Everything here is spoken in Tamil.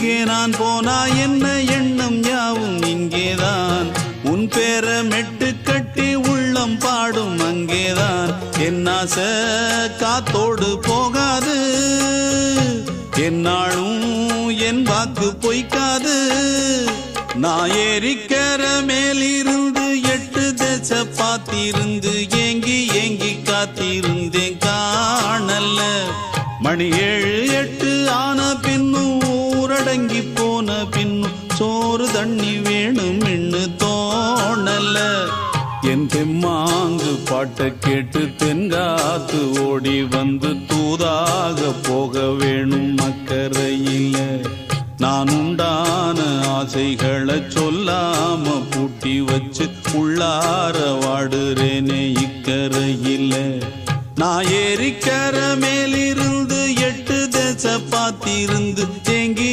எங்கே நான் போனா என்ன எண்ணம் யாவும் இங்கேதான் உன் பேர மெட்டு கட்டி உள்ளம் பாடும் அங்கேதான் என் ஆசை காத்தோடு போகாது என்னாலும் என் வாக்கு பொய்க்காது நான் ஏறிக்கர மேலிருந்து 8 தேச பார்த்திருந்து ஏங்கி ஏங்கி காத்திருந்தேன் காணல்ல மணி 7 8 ஆன பின்னும் ஊரடங்கி போன பின்னும் சோறு தண்ணி வேணும் என்று தோணல்ல என் தெம்மாங்கு பாட்டை கேட்டு தென்காத்து ஓடி வந்து தூதாக போக வேணும் அக்கறையில் நான் உண்டான ஆசைகளை சொல்லாம பூட்டி வச்சு உள்ளார வாடுறேனே இக்கரையில் நான் ஏறிக்கர மேலிருந்து 8 தேச பார்த்திருந்து ஏங்கி